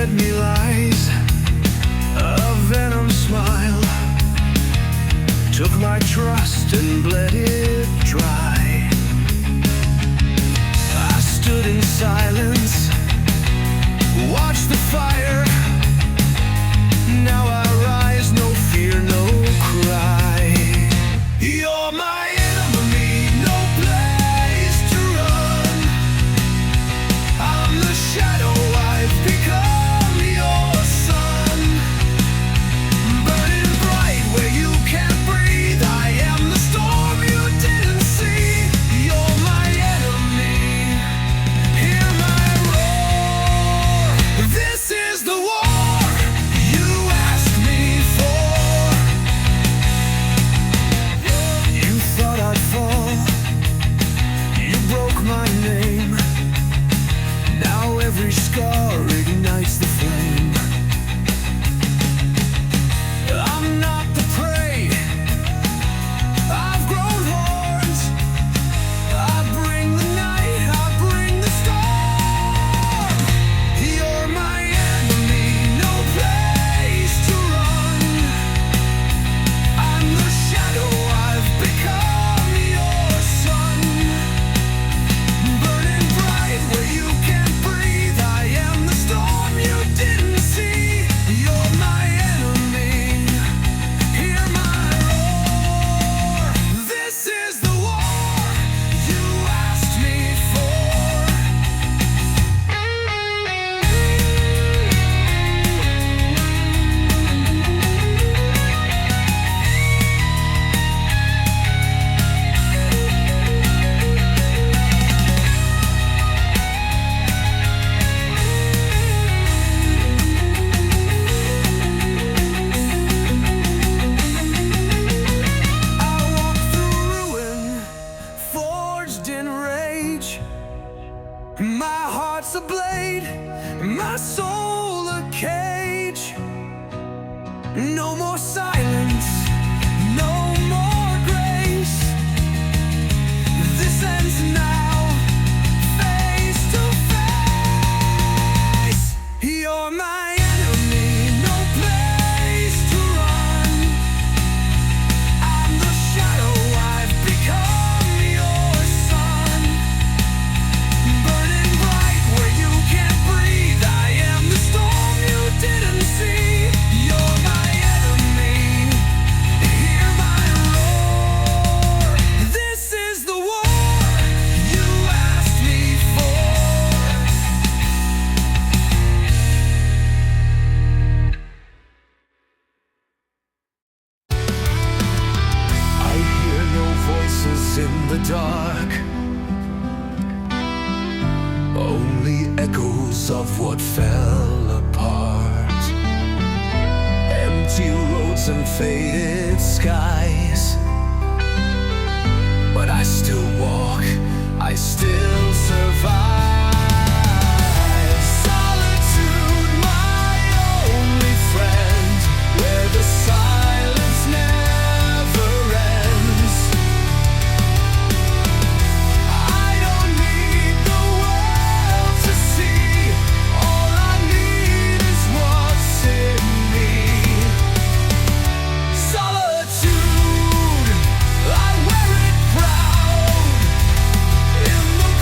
fed me lies, a venom smile, took my trust and bled it dry. I stood in silence, watched the fire. Now I rise, no fear, no cry. You're my enemy, no place to run. I'm the shadow, I've become your sun. Burning bright where you can't breathe. I am the storm you didn't see. You're my enemy, hear my roar. This is the war you asked me for. You thought I'd fall, you broke my name. Now every scar ignites the flame. I'm not the prey, I've grown horns. I bring the night, I bring the storm. You're my enemy, no place to run. I'm the shadow, I've become your sun. Burning bright where you can't breathe. I am the storm you didn't see. You're my enemy, hear my roar. This is the war you asked me for. I walk through ruin, forged in rage. My heart's a blade, my soul a cage. No more silence, no more grace. This ends now, face to face. You're my enemy, no place to run. I'm the shadow, I've become your sun. Burning bright where you can't breathe. I am the storm you didn't see. You're my enemy, hear my roar. This is the war you asked me for. I hear no voices in the dark, only echoes of what fell apart. Empty roads and faded skies, but I still walk, I still survive. Solitude, my only friend, where the silence never ends. I don't need the world to see, all I need is what's in me. Solitude, I wear it proud in the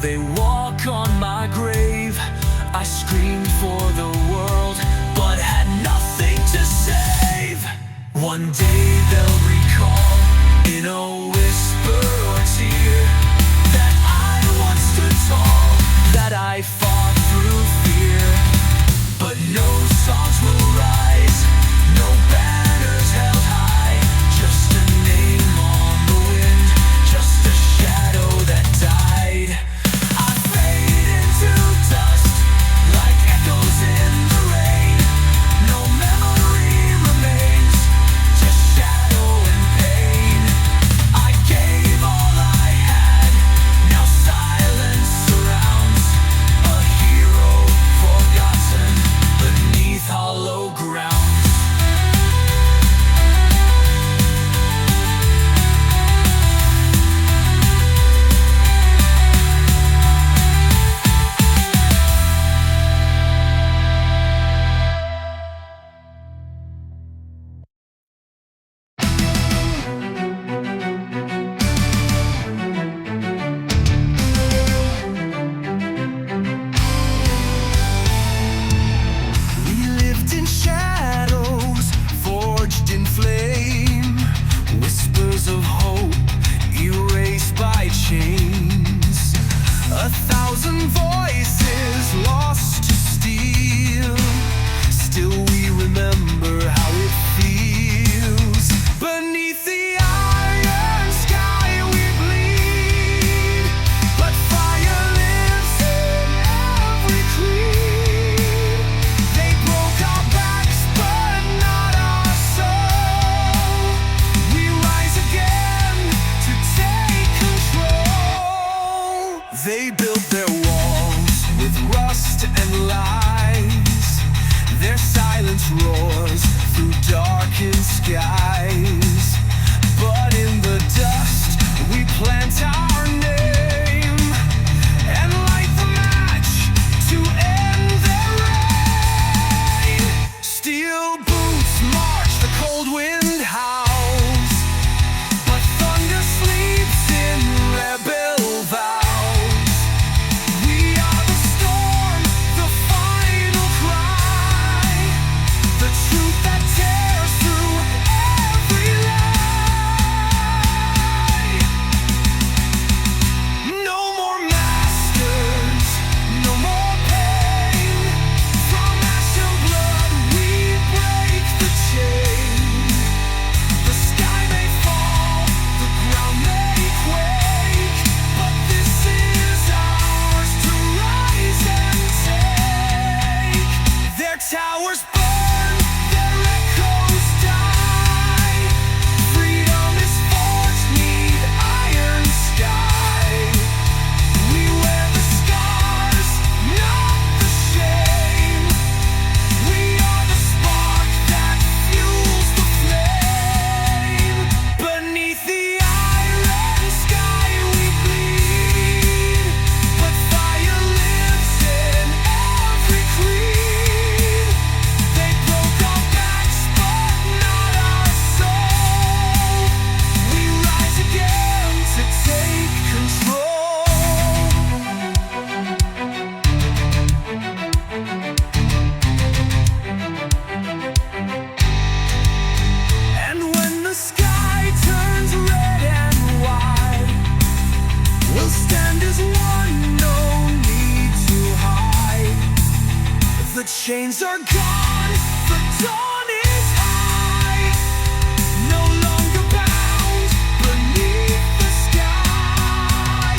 they walk on my grave. I screamed for the world, but had nothing to save. One day they'll recall, in a whisper or tear, that I once stood tall, that I fought through fear. But no songs will rise, no banners held high, just a name on the wind, just a shadow that died. I fade into dust, like echoes in the rain. No memory remains, just shadow and pain. I gave all I had, now silence surrounds. A hero forgotten beneath hollow ground. We lived in shadows, forged in flame, whispers of hope erased by chains. 1,000 voices lost to steal, still we remember how it feels. Beneath the iron sky we bleed, but fire lives in every creed. They broke our backs, but not our soul. We rise again to take control. They built their walls with rust and lies. Their silence roars through darkened skies. But in the dust we plant our name and light the match to end their reign. Steel boots march, the cold wind howls, but thunder sleeps in rebel vows. We are the storm, the final cry, the truth that tears through every lie. No more masters, no more pain. From ash and blood we break the chain. The sky may fall, the ground may quake, but this is ours to rise and take. Their towers burn, their echoes die. Freedom is forged 'neath iron sky. We wear the scars, not the shame. We are the spark that fuels the flame. Beneath the iron sky we bleed, but fire lives in every creed. They broke our backs, but not our soul. We rise again to take control. And when the sky turns red and white, we'll stand as one, no need to hide. The chains are gone, the dawn is high, no longer bound beneath the sky.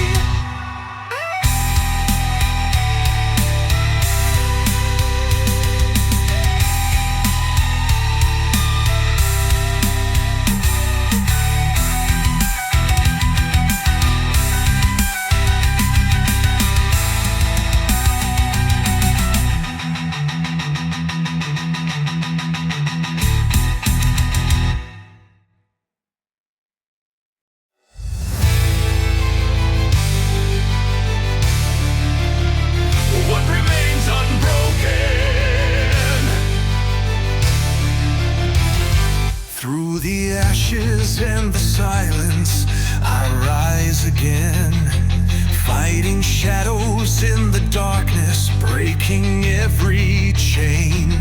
What remains unbroken? Through the ashes and the silence, I rise again. Fighting shadows in the darkness, breaking every chain.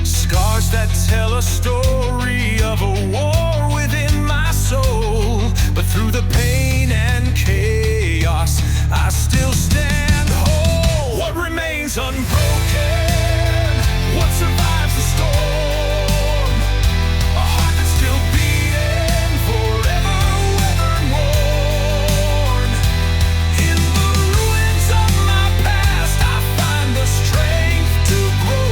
Scars that tell a story of a war within my soul. But through the pain and chaos, I still stand whole. What remains unbroken? What survives the storm? A heart that's still beating, forever weathered worn. In the ruins of my past, I find the strength to grow.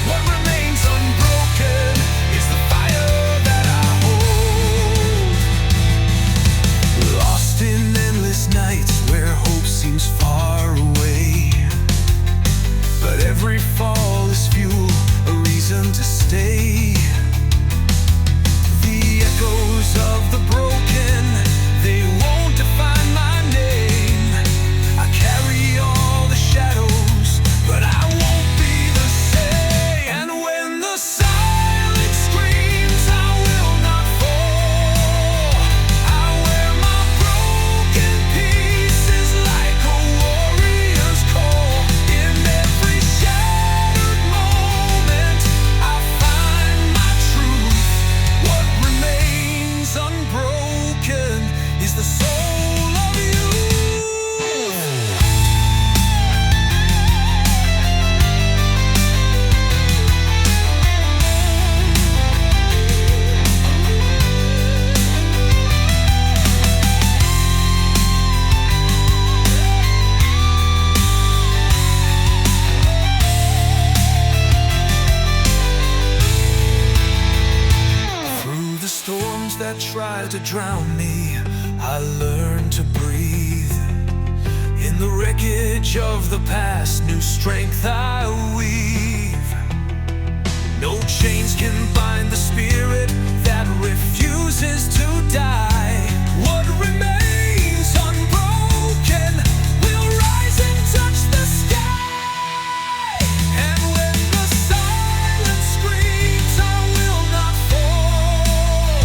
What remains unbroken is the fire that I hold. Lost in endless nights where hope seems far away, but every fall is fuel, a reason to stay. The echoes of the broken, they won't define my name. I carry all the shadows, but I won't be the same. And when the silence screams, I will not fall. I wear my broken pieces like a warrior's call. In every shattered moment, I find my truth. What remains unbroken is the soul of you. Through the storms that try to drown me, I learn to breathe. In the wreckage of the past, new strength I weave. No chains can bind the spirit that refuses to die. What remains unbroken will rise and touch the sky. And when the silence screams, I will not fall.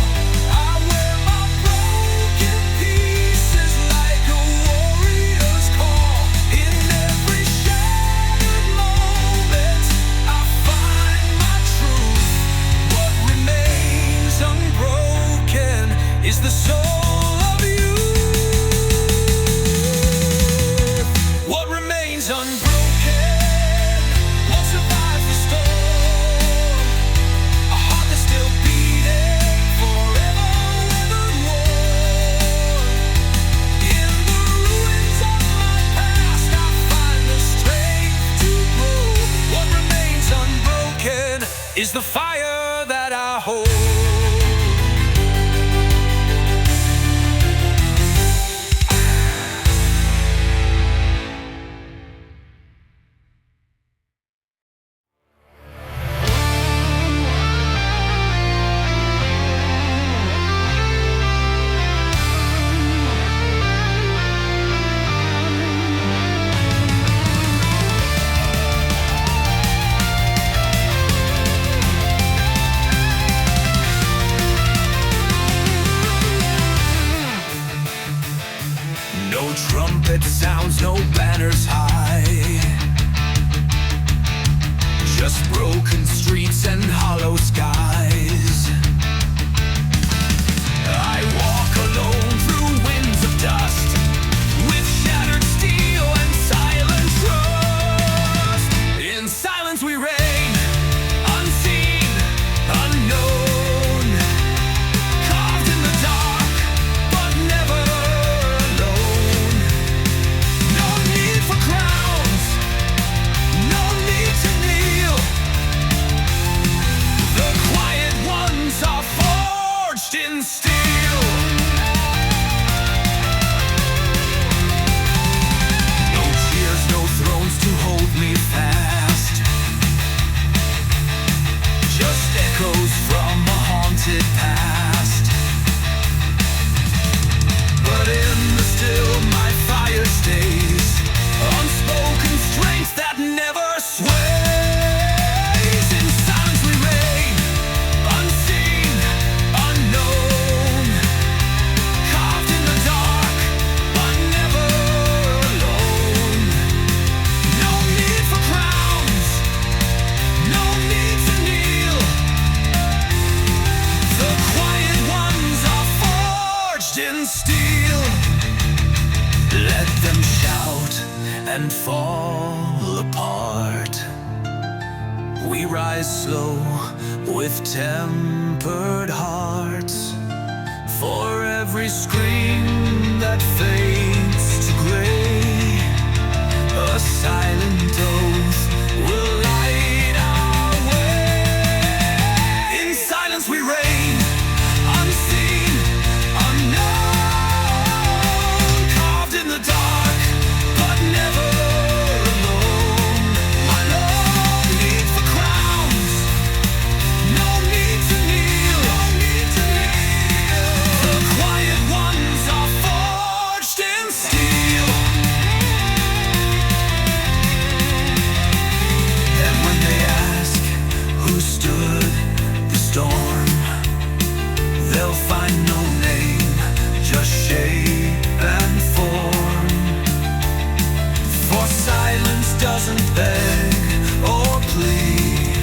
I wear my broken pieces like a warrior's call. In every shattered moment, I find my truth. What remains unbroken is the soul of you. What remains unbroken? What survives the storm? A heart that's still beating, forever weathered worn. In the ruins of my past, I find the strength to grow. What remains unbroken is the fire that I hold. steel. Let them shout and fall apart. We rise slow with tempered hearts. For every scream that fades to gray, a silent oath will light our way. In silence we reign, unseen, unknown, carved in the dark, but never alone. My no need for crowns, no need to kneel, no need to kneel. The quiet ones are forged in steel. And when they ask who stood the storm, they'll find no name, just shape and form. For silence doesn't beg or plead,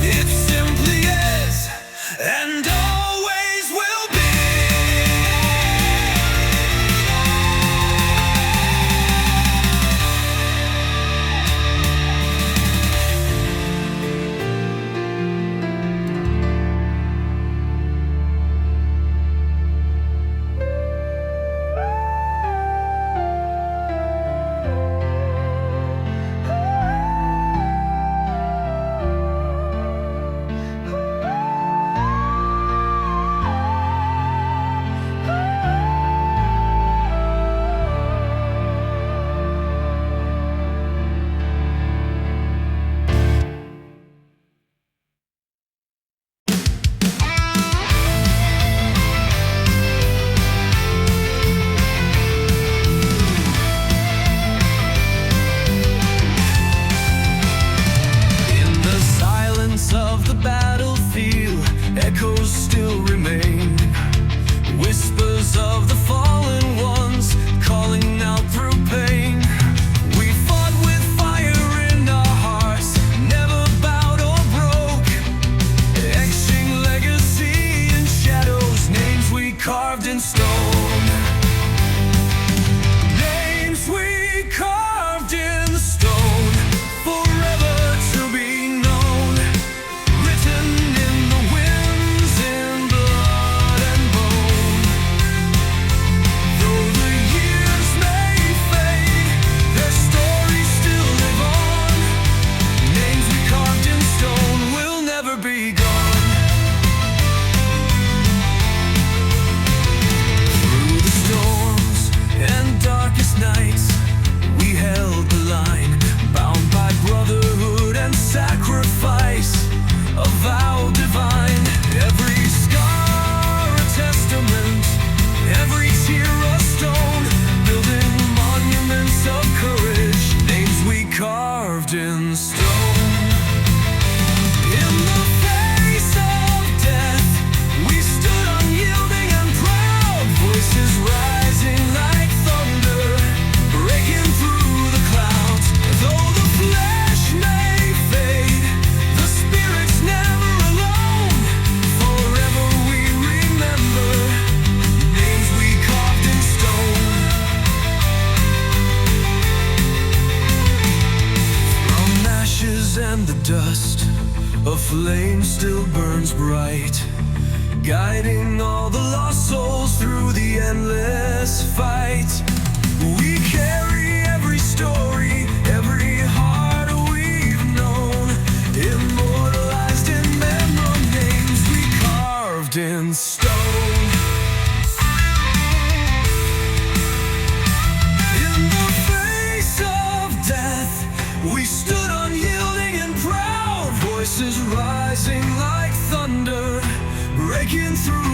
it simply is and always will be. Echoes still remain, whispers of the fallen ones calling out through pain. We fought with fire in our hearts, never bowed or broke, etching legacy in shadows, names we carved in stone. Names we carved in stone, forever to be known, written in the winds in blood and bone. Though the years may fade, their stories still live on. Names we carved in stone will never be gone. Through the storms and darkest nights, we held the line, bound by brotherhood and sacrifice, a vow divine. Every scar a testament, every tear a stone, building monuments of courage, names we carved in stone. In the face of death, we stood unyielding and proud, voices rising like thunder, breaking through the clouds. Though the flesh may fade, the spirit's never alone. Forever we remember, names we carved in stone. From ashes and the dust, a flame still burns bright, guiding all the lost souls through the endless fight. We carry every story, every heart we've known, immortalized in memory, names we carved in stone. In the face of death, we stood unyielding and proud, voices rising like thunder, breaking through